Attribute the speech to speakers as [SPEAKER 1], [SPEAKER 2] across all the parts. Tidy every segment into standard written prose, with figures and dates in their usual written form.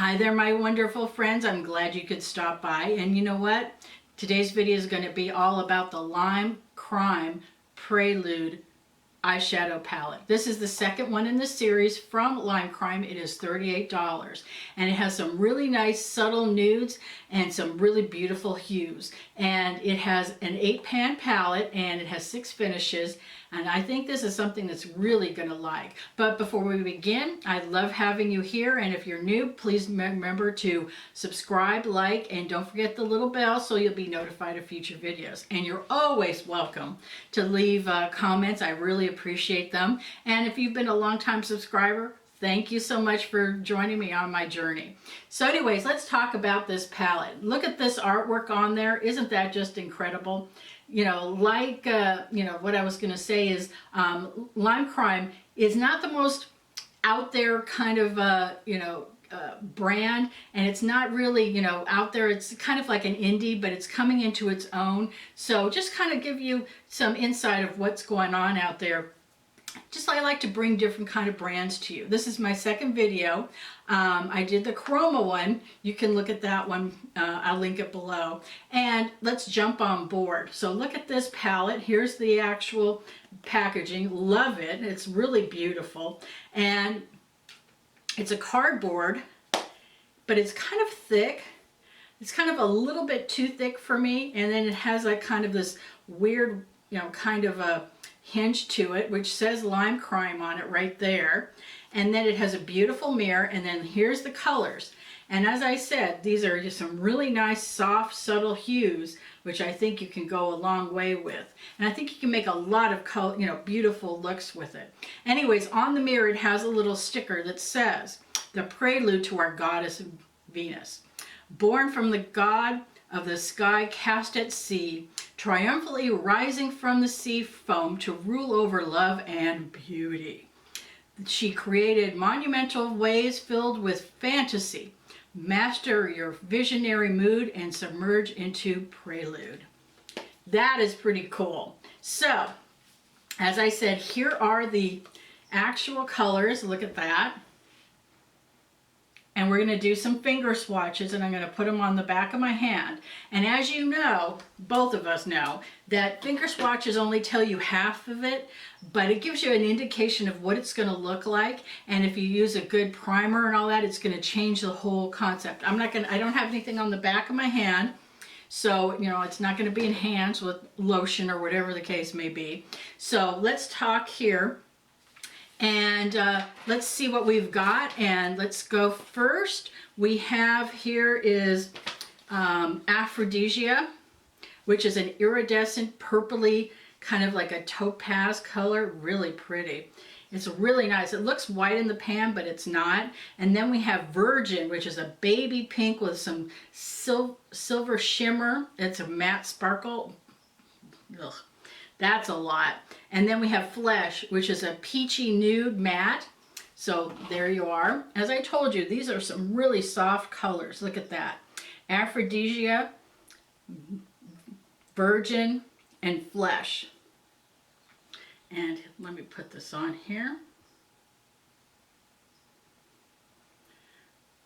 [SPEAKER 1] Hi there, my wonderful friends. I'm glad you could stop by. And you know what? Today's video is going to be all about the Lime Crime Prelude eyeshadow palette. This is the second one in the series from Lime Crime. It is $38 and it has some really nice subtle nudes and some really beautiful hues, and it has an 8-pan palette and it has 6 finishes, and I think this is something that's really gonna like. But before we begin, I love having you here, and if you're new, please remember to subscribe, like, and don't forget the little bell so you'll be notified of future videos. And you're always welcome to leave comments. I really appreciate them. And if you've been a long-time subscriber, thank you so much for joining me on my journey. So anyways, let's talk about this palette. Look at this artwork on there. Isn't that just incredible? You know, like, what I was going to say is Lime Crime is not the most out there kind of, brand, and it's not really, out there. It's kind of like an indie, but it's coming into its own. So just kind of give you some insight of what's going on out there. Just I like to bring different kind of brands to you. This is my second video. I did the Chroma one. You can look at that one. I'll link it below. And let's jump on board. So look at this palette. Here's the actual packaging. Love it. It's really beautiful. And it's a cardboard, but it's kind of thick. It's kind of a little bit too thick for me. And then it has like kind of this weird, kind of a hinge to it, which says Lime Crime on it right there. And then it has a beautiful mirror, and then here's the colors. And as I said, these are just some really nice, soft, subtle hues, which I think you can go a long way with. And I think you can make a lot of color, beautiful looks with it. Anyways, on the mirror, it has a little sticker that says, "The Prelude to our goddess Venus. Born from the god of the sky cast at sea, triumphantly rising from the sea foam to rule over love and beauty. She created monumental waves filled with fantasy. Master your visionary mood and submerge into Prelude." That is pretty cool. So, as I said, here are the actual colors. Look at that. And we're going to do some finger swatches, and I'm going to put them on the back of my hand. And as you know, both of us know, that finger swatches only tell you half of it, but it gives you an indication of what it's going to look like. And if you use a good primer and all that, it's going to change the whole concept. I don't have anything on the back of my hand, so, it's not going to be enhanced with lotion or whatever the case may be. So let's talk here. And let's see what we've got, and let's go first. We have here is Aphrodisia, which is an iridescent purpley, kind of like a topaz color, really pretty. It's really nice. It looks white in the pan, but it's not. And then we have Virgin, which is a baby pink with some silver shimmer. It's a matte sparkle. Ugh. That's a lot. And then we have Flesh, which is a peachy nude matte. So there you are. As I told you, these are some really soft colors. Look at that. Aphrodisia, Virgin, and Flesh. And let me put this on here.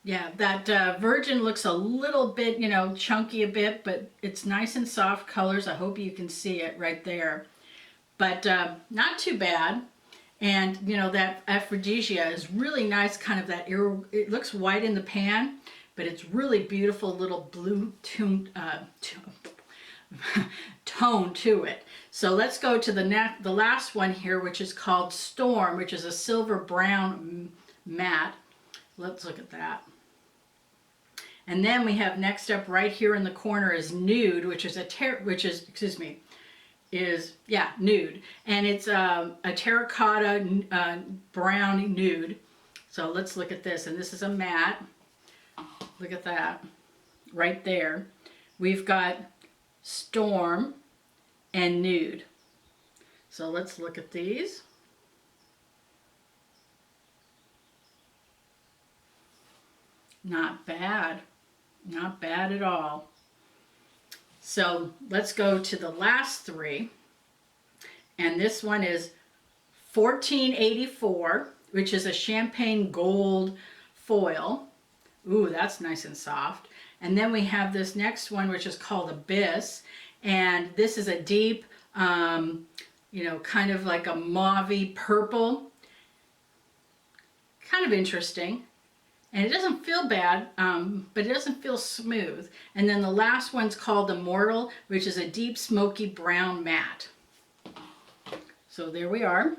[SPEAKER 1] Yeah, that Virgin looks a little bit, chunky a bit, but it's nice and soft colors. I hope you can see it right there. But not too bad. And, that Aphrodisia is really nice, kind of that, it looks white in the pan, but it's really beautiful little blue tone to it. So let's go to the last one here, which is called Storm, which is a silver brown matte. Let's look at that. And then we have next up right here in the corner is Nude, which is nude. And it's a terracotta brown nude. So let's look at this. And this is a matte. Look at that right there. We've got Storm and Nude. So let's look at these. Not bad. Not bad at all. So let's go to the last three. And this one is 1484, which is a champagne gold foil. Ooh, that's nice and soft. And then we have this next one, which is called Abyss. And this is a deep, you know, kind of like a mauve-y purple. Kind of interesting. And it doesn't feel bad, but it doesn't feel smooth. And then the last one's called Immortal, which is a deep smoky brown matte. So there we are.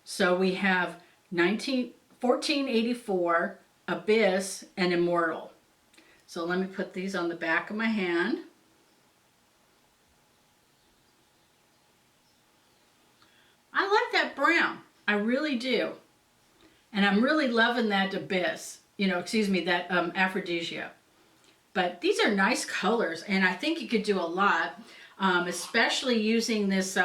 [SPEAKER 1] So we have 1484, Abyss, and Immortal. So let me put these on the back of my hand. I like that brown. I really do. And I'm really loving that Abyss, you know, excuse me, that Aphrodisia. But these are nice colors, and I think you could do a lot, especially using this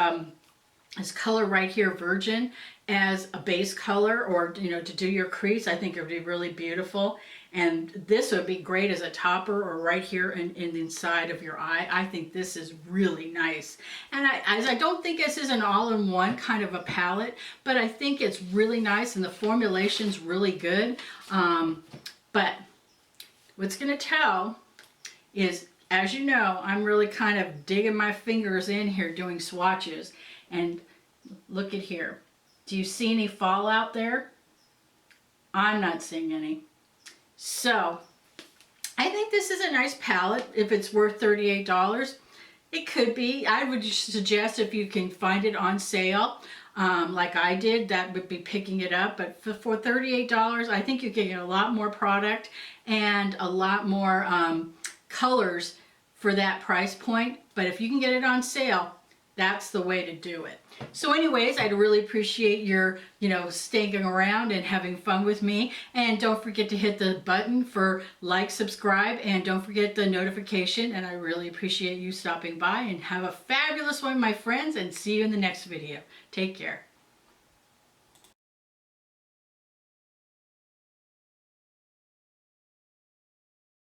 [SPEAKER 1] this color right here, Virgin, as a base color, or, you know, to do your crease. I think it would be really beautiful. And this would be great as a topper or right here in the inside of your eye. I think this is really nice. And I don't think this is an all-in-one kind of a palette, but I think it's really nice and the formulation's really good. But what's going to tell is, as you know, I'm really kind of digging my fingers in here doing swatches. And look at here. Do you see any fallout there? I'm not seeing any. So I think this is a nice palette. If it's worth $38, it could be. I would suggest if you can find it on sale, like I did, that would be picking it up. But for $38, I think you can get a lot more product and a lot more colors for that price point. But if you can get it on sale, that's the way to do it. So anyways, I'd really appreciate your, you know, staying around and having fun with me. And don't forget to hit the button for like, subscribe, and don't forget the notification. And I really appreciate you stopping by, and have a fabulous one, my friends, and see you in the next video. Take care.